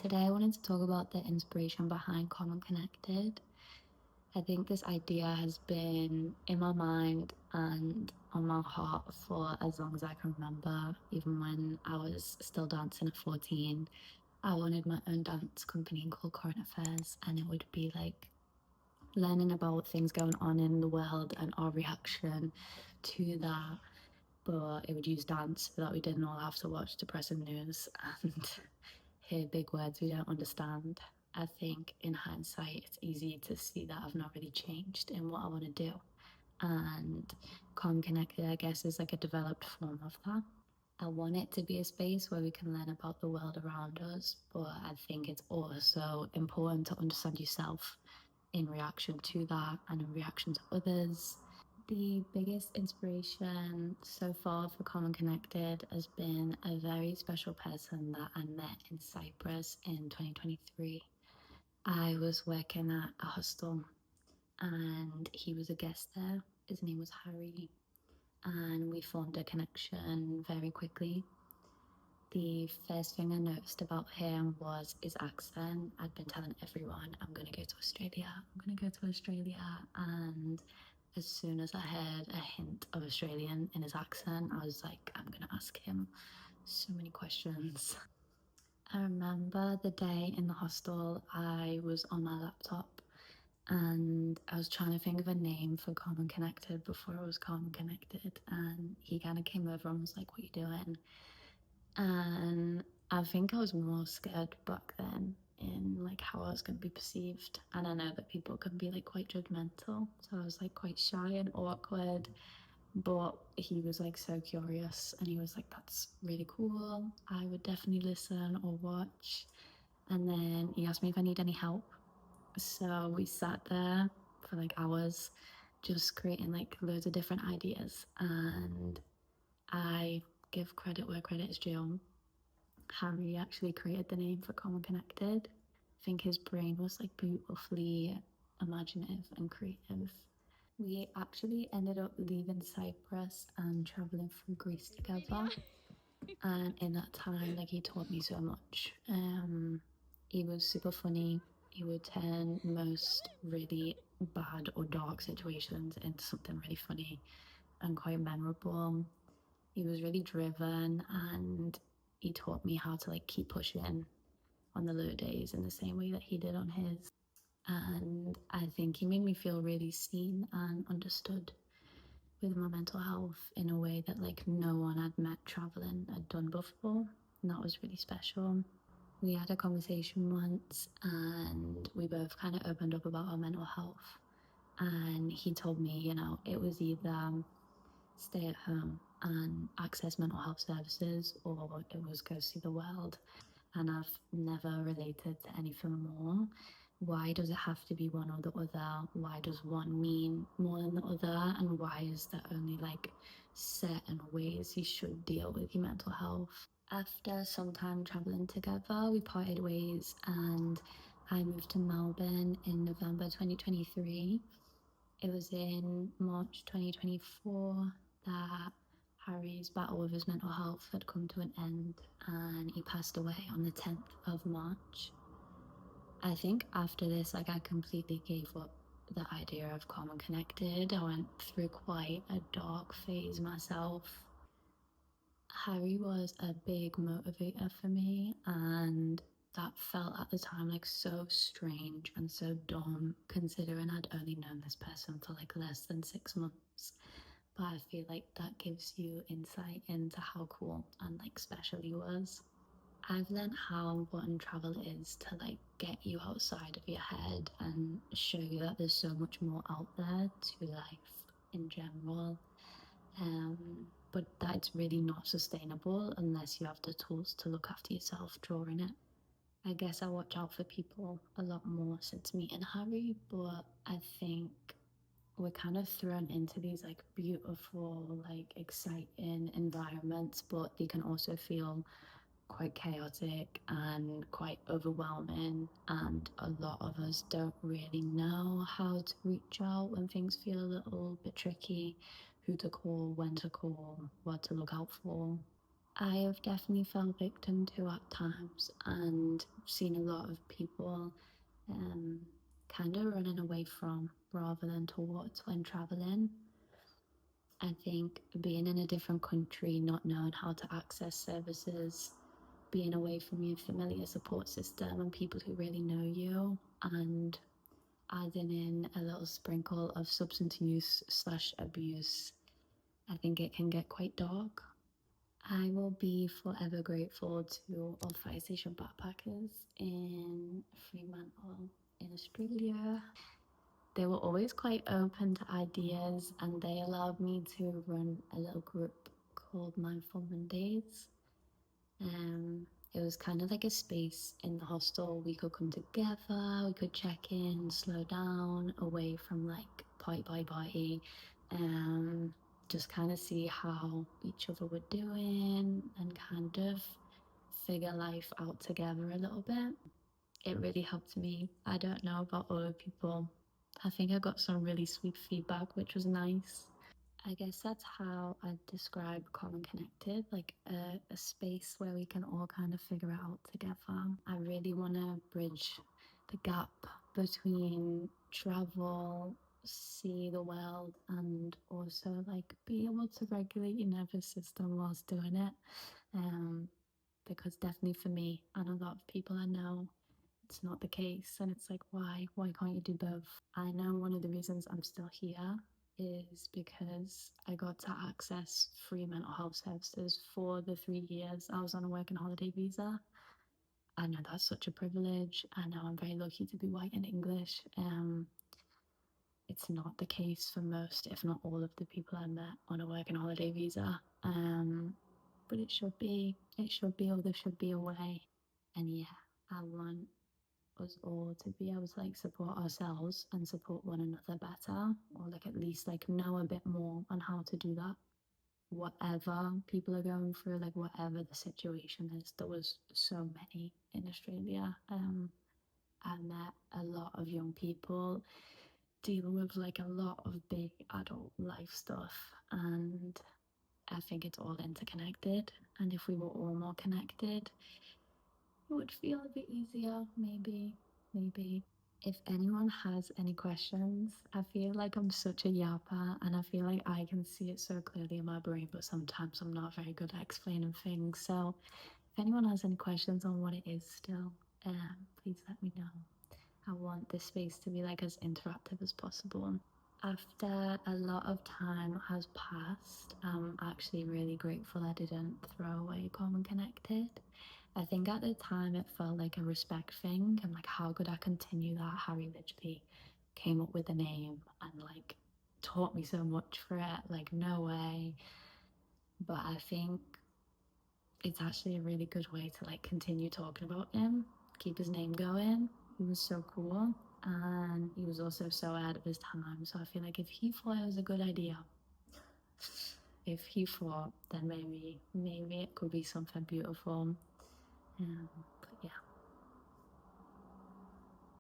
Today I wanted to talk about the inspiration behind CalmnConnected. I think this idea has been in my mind and on my heart for as long as I can remember. Even when I was still dancing at 14, I wanted my own dance company called Current Affairs, and it would be like learning about things going on in the world and our reaction to that. But it would use dance so that we didn't all have to watch depressing news and hear big words we don't understand. I think in hindsight, it's easy to see that I've not really changed in what I want to do. And Calm Connected, I guess, is like a developed form of that. I want it to be a space where we can learn about the world around us, but I think it's also important to understand yourself in reaction to that and in reaction to others. The biggest inspiration so far for CalmnConnected has been a very special person that I met in Cyprus in 2023. I was working at a hostel and he was a guest there. His name was Harry, and we formed a connection very quickly. The first thing I noticed about him was his accent. I'd been telling everyone, I'm going to go to Australia, I'm going to go to Australia. And as soon as I heard a hint of Australian in his accent, I was like, I'm going to ask him so many questions. I remember the day in the hostel, I was on my laptop and I was trying to think of a name for CalmnConnected before I was CalmnConnected. And he kind of came over and was like, what are you doing? And I think I was more scared back then in like how I was going to be perceived. And I know that people can be like quite judgmental. So I was like quite shy and awkward. But he was like so curious and he was like, that's really cool. I would definitely listen or watch. And then he asked me if I need any help. So we sat there for like hours just creating like loads of different ideas. And I give credit where credit is due. Harry actually created the name for CalmnConnected. I think his brain was like beautifully imaginative and creative. We actually ended up leaving Cyprus and traveling through Greece together. And in that time, like he taught me so much. He was super funny. He would turn most really bad or dark situations into something really funny and quite memorable. He was really driven and he taught me how to like keep pushing on the low days in the same way that he did on his. And I think he made me feel really seen and understood with my mental health in a way that like no one I'd met traveling had done before. And that was really special. We had a conversation once and we both kind of opened up about our mental health. And he told me, you know, it was either stay at home and access mental health services or it was go see the world. And I've never related to anything more. Why does it have to be one or the other? Why does one mean more than the other? And why is there only like certain ways you should deal with your mental health? After some time traveling together, we parted ways and I moved to Melbourne in November 2023. It was in March 2024 that Harry's battle with his mental health had come to an end and he passed away on the 10th of March. I think after this, like I completely gave up the idea of CalmnConnected. I went through quite a dark phase myself. Harry was a big motivator for me and that felt at the time like so strange and so dumb considering I'd only known this person for like less than 6 months. But I feel like that gives you insight into how cool and like special he was. I've learned how important travel is to like get you outside of your head and show you that there's so much more out there to life in general. But that's really not sustainable unless you have the tools to look after yourself during it. I guess I watch out for people a lot more since meeting Harry, but I think we're kind of thrown into these like beautiful, like exciting environments, but they can also feel quite chaotic and quite overwhelming. And a lot of us don't really know how to reach out when things feel a little bit tricky, who to call, when to call, what to look out for. I have definitely fell victim to at times and seen a lot of people um, kind of running away from rather than towards when traveling. I think being in a different country, not knowing how to access services, being away from your familiar support system and people who really know you, and adding in a little sprinkle of substance use slash abuse, I think it can get quite dark. I will be forever grateful to all fire station backpackers in Fremantle in Australia. They were always quite open to ideas and they allowed me to run a little group called Mindful Mondays. Um, it was kind of like a space in the hostel. We could come together, we could check in, slow down, away from like party. Um, just kind of see how each other were doing and kind of figure life out together a little bit. It really helped me. I don't know about other people. I think I got some really sweet feedback, which was nice. I guess that's how I'd describe CalmnConnected, like a space where we can all kind of figure it out together. I really want to bridge the gap between travel, see the world, and also like be able to regulate your nervous system whilst doing it. Um, because definitely for me and a lot of people I know, it's not the case. And it's like, why? Why can't you do both? I know one of the reasons I'm still here is because I got to access free mental health services for the 3 years I was on a working holiday visa. I know that's such a privilege. I know I'm very lucky to be white and English. It's not the case for most, if not all, of the people I met on a working holiday visa. But it should be. It should be, or there should be a way. And yeah, I want us all to be able to like support ourselves and support one another better, or like at least like know a bit more on how to do that. Whatever people are going through, like whatever the situation is, there was so many in Australia. I met a lot of young people dealing with like a lot of big adult life stuff, and I think it's all interconnected. And if we were all more connected, it would feel a bit easier, maybe, maybe. If anyone has any questions, I feel like I'm such a yapper and I feel like I can see it so clearly in my brain, but sometimes I'm not very good at explaining things. So if anyone has any questions on what it is still, please let me know. I want this space to be like as interactive as possible. After a lot of time has passed, I'm actually really grateful I didn't throw away CalmnConnected. I think at the time it felt like a respect thing. I'm like, how could I continue that? Harry literally came up with the name and like taught me so much for it. Like, no way. But I think it's actually a really good way to like continue talking about him, keep his name going. He was so cool and he was also so ahead of his time. So I feel like if he thought it was a good idea, if he thought, then maybe it could be something beautiful. Yeah.